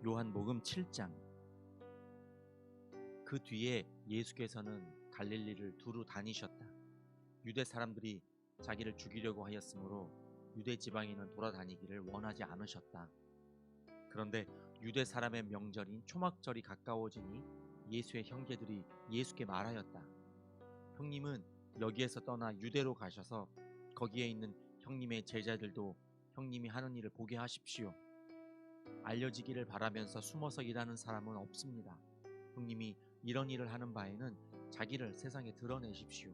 요한복음 7장. 그 뒤에 예수께서는 갈릴리를 두루 다니셨다. 유대 사람들이 자기를 죽이려고 하였으므로 유대 지방에는 돌아다니기를 원하지 않으셨다. 그런데 유대 사람의 명절인 초막절이 가까워지니 예수의 형제들이 예수께 말하였다. 형님은 여기에서 떠나 유대로 가셔서 거기에 있는 형님의 제자들도 형님이 하는 일을 보게 하십시오. 알려지기를 바라면서 숨어서 일하는 사람은 없습니다. 형님이 이런 일을 하는 바에는 자기를 세상에 드러내십시오.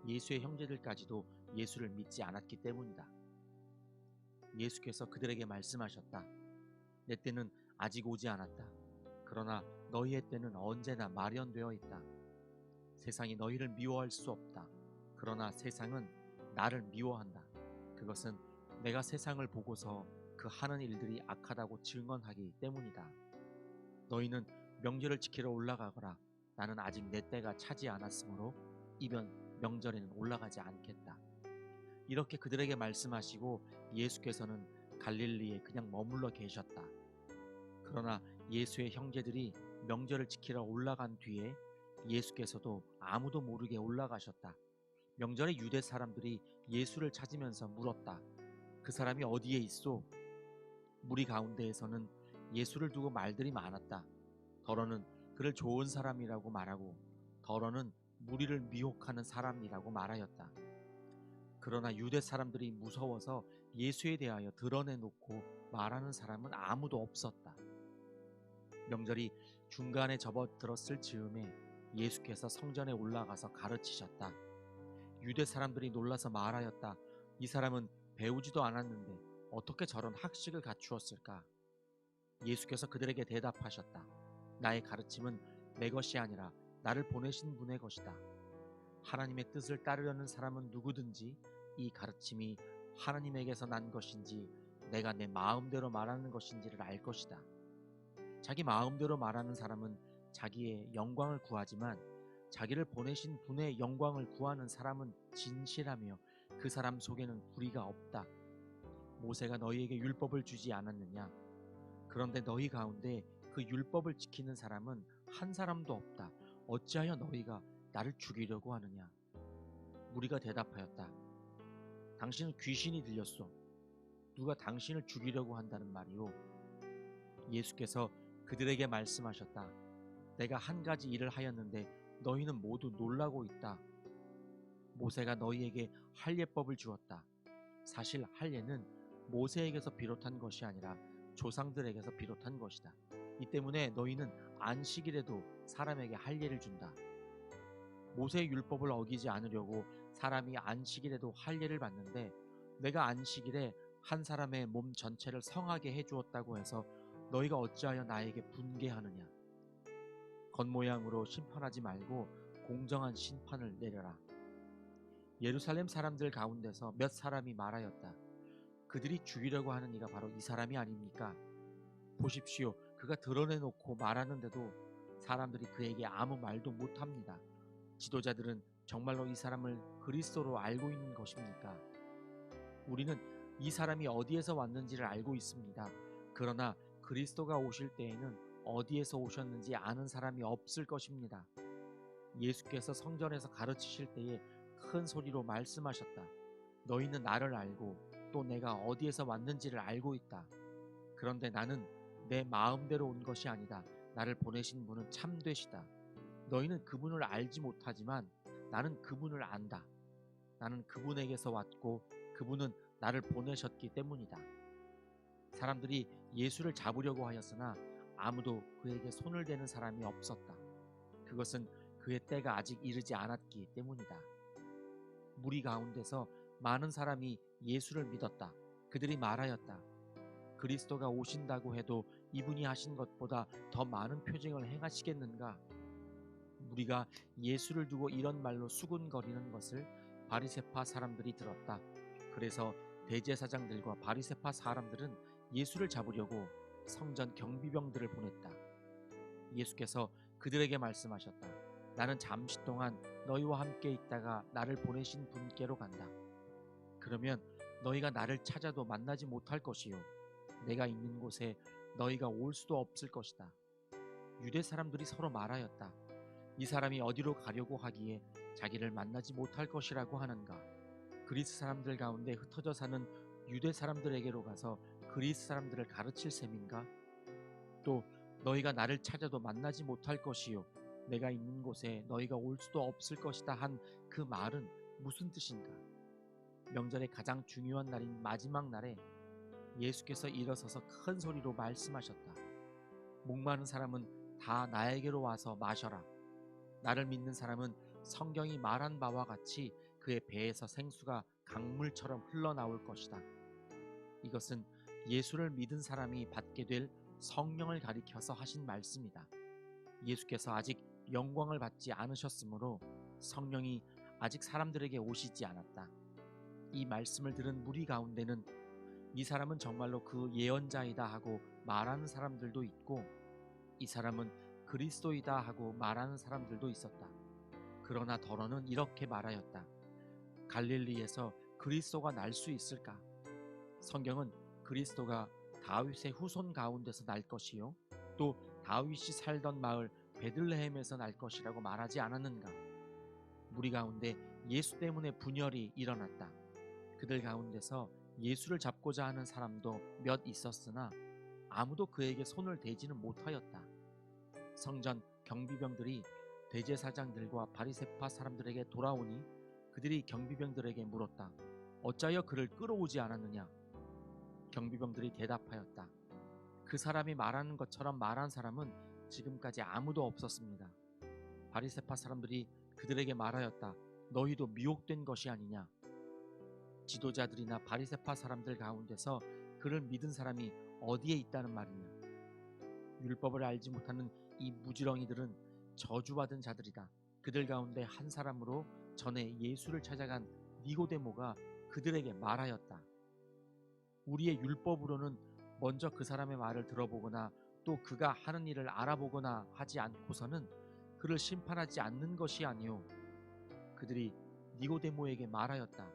예수의 형제들까지도 예수를 믿지 않았기 때문이다. 예수께서 그들에게 말씀하셨다. 내 때는 아직 오지 않았다. 그러나 너희의 때는 언제나 마련되어 있다. 세상이 너희를 미워할 수 없다. 그러나 세상은 나를 미워한다. 그것은 내가 세상을 보고서 그 하는 일들이 악하다고 증언하기 때문이다. 너희는 명절을 지키러 올라가거라. 나는 아직 내 때가 차지 않았으므로 이번 명절에는 올라가지 않겠다. 이렇게 그들에게 말씀하시고 예수께서는 갈릴리에 그냥 머물러 계셨다. 그러나 예수의 형제들이 명절을 지키러 올라간 뒤에 예수께서도 아무도 모르게 올라가셨다. 명절에 유대 사람들이 예수를 찾으면서 물었다. 그 사람이 어디에 있소? 무리 가운데에서는 예수를 두고 말들이 많았다. 더러는 그를 좋은 사람이라고 말하고 더러는 무리를 미혹하는 사람이라고 말하였다. 그러나 유대 사람들이 무서워서 예수에 대하여 드러내놓고 말하는 사람은 아무도 없었다. 명절이 중간에 접어들었을 즈음에 예수께서 성전에 올라가서 가르치셨다. 유대 사람들이 놀라서 말하였다. 이 사람은 배우지도 않았는데 어떻게 저런 학식을 갖추었을까? 예수께서 그들에게 대답하셨다. 나의 가르침은 내 것이 아니라 나를 보내신 분의 것이다. 하나님의 뜻을 따르려는 사람은 누구든지 이 가르침이 하나님에게서 난 것인지 내가 내 마음대로 말하는 것인지를 알 것이다. 자기 마음대로 말하는 사람은 자기의 영광을 구하지만 자기를 보내신 분의 영광을 구하는 사람은 진실하며 그 사람 속에는 불의가 없다. 모세가 너희에게 율법을 주지 않았느냐? 그런데 너희 가운데 그 율법을 지키는 사람은 한 사람도 없다. 어찌하여 너희가 나를 죽이려고 하느냐? 무리가 대답하였다. 당신은 귀신이 들렸소. 누가 당신을 죽이려고 한다는 말이오? 예수께서 그들에게 말씀하셨다. 내가 한 가지 일을 하였는데 너희는 모두 놀라고 있다. 모세가 너희에게 할례법을 주었다. 사실 할례는 모세에게서 비롯한 것이 아니라 조상들에게서 비롯한 것이다. 이 때문에 너희는 안식일에도 사람에게 할례를 준다. 모세의 율법을 어기지 않으려고 사람이 안식일에도 할례를 받는데 내가 안식일에 한 사람의 몸 전체를 성하게 해주었다고 해서 너희가 어찌하여 나에게 분개하느냐? 겉모양으로 심판하지 말고 공정한 심판을 내려라. 예루살렘 사람들 가운데서 몇 사람이 말하였다. 그들이 죽이려고 하는 이가 바로 이 사람이 아닙니까? 보십시오. 그가 드러내놓고 말하는데도 사람들이 그에게 아무 말도 못합니다. 지도자들은 정말로 이 사람을 그리스도로 알고 있는 것입니까? 우리는 이 사람이 어디에서 왔는지를 알고 있습니다. 그러나 그리스도가 오실 때에는 어디에서 오셨는지 아는 사람이 없을 것입니다. 예수께서 성전에서 가르치실 때에 큰 소리로 말씀하셨다. 너희는 나를 알고 또 내가 어디에서 왔는지를 알고 있다. 그런데 나는 내 마음대로 온 것이 아니다. 나를 보내신 분은 참되시다. 너희는 그분을 알지 못하지만 나는 그분을 안다. 나는 그분에게서 왔고 그분은 나를 보내셨기 때문이다. 사람들이 예수를 잡으려고 하였으나 아무도 그에게 손을 대는 사람이 없었다. 그것은 그의 때가 아직 이르지 않았기 때문이다. 무리 가운데서 많은 사람이 예수를 믿었다. 그들이 말하였다. 그리스도가 오신다고 해도 이분이 하신 것보다 더 많은 표징을 행하시겠는가? 무리가 예수를 두고 이런 말로 수군거리는 것을 바리새파 사람들이 들었다. 그래서 대제사장들과 바리새파 사람들은 예수를 잡으려고 성전 경비병들을 보냈다. 예수께서 그들에게 말씀하셨다. 나는 잠시 동안 너희와 함께 있다가 나를 보내신 분께로 간다. 그러면 너희가 나를 찾아도 만나지 못할 것이요 내가 있는 곳에 너희가 올 수도 없을 것이다. 유대 사람들이 서로 말하였다. 이 사람이 어디로 가려고 하기에 자기를 만나지 못할 것이라고 하는가. 그리스 사람들 가운데 흩어져 사는 유대 사람들에게로 가서 그리스 사람들을 가르칠 셈인가? 또 너희가 나를 찾아도 만나지 못할 것이요 내가 있는 곳에 너희가 올 수도 없을 것이다 한 그 말은 무슨 뜻인가? 명절의 가장 중요한 날인 마지막 날에 예수께서 일어서서 큰 소리로 말씀하셨다. 목마른 사람은 다 나에게로 와서 마셔라. 나를 믿는 사람은 성경이 말한 바와 같이 그의 배에서 생수가 강물처럼 흘러나올 것이다. 이것은 예수를 믿은 사람이 받게 될 성령을 가리켜서 하신 말씀이다. 예수께서 아직 영광을 받지 않으셨으므로 성령이 아직 사람들에게 오시지 않았다. 이 말씀을 들은 무리 가운데는 이 사람은 정말로 그 예언자이다 하고 말하는 사람들도 있고 이 사람은 그리스도이다 하고 말하는 사람들도 있었다. 그러나 더러는 이렇게 말하였다. 갈릴리에서 그리스도가 날 수 있을까? 성경은 그리스도가 다윗의 후손 가운데서 날 것이요 또 다윗이 살던 마을 베들레헴에서 날 것이라고 말하지 않았는가? 무리 가운데 예수 때문에 분열이 일어났다. 그들 가운데서 예수를 잡고자 하는 사람도 몇 있었으나 아무도 그에게 손을 대지는 못하였다. 성전 경비병들이 대제사장들과 바리새파 사람들에게 돌아오니 그들이 경비병들에게 물었다. 어찌하여 그를 끌어오지 않았느냐? 경비병들이 대답하였다. 그 사람이 말하는 것처럼 말한 사람은 지금까지 아무도 없었습니다. 바리새파 사람들이 그들에게 말하였다. 너희도 미혹된 것이 아니냐? 지도자들이나 바리새파 사람들 가운데서 그를 믿은 사람이 어디에 있다는 말이냐? 율법을 알지 못하는 이 무지렁이들은 저주받은 자들이다. 그들 가운데 한 사람으로 전에 예수를 찾아간 니고데모가 그들에게 말하였다. 우리의 율법으로는 먼저 그 사람의 말을 들어보거나 또 그가 하는 일을 알아보거나 하지 않고서는 그를 심판하지 않는 것이 아니오. 그들이 니고데모에게 말하였다.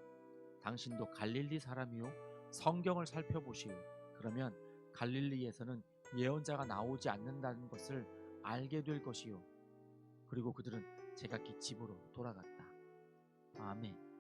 당신도 갈릴리 사람이요? 성경을 살펴보시오. 그러면 갈릴리에서는 예언자가 나오지 않는다는 것을 알게 될 것이요. 그리고 그들은 제각기 집으로 돌아갔다. 아멘.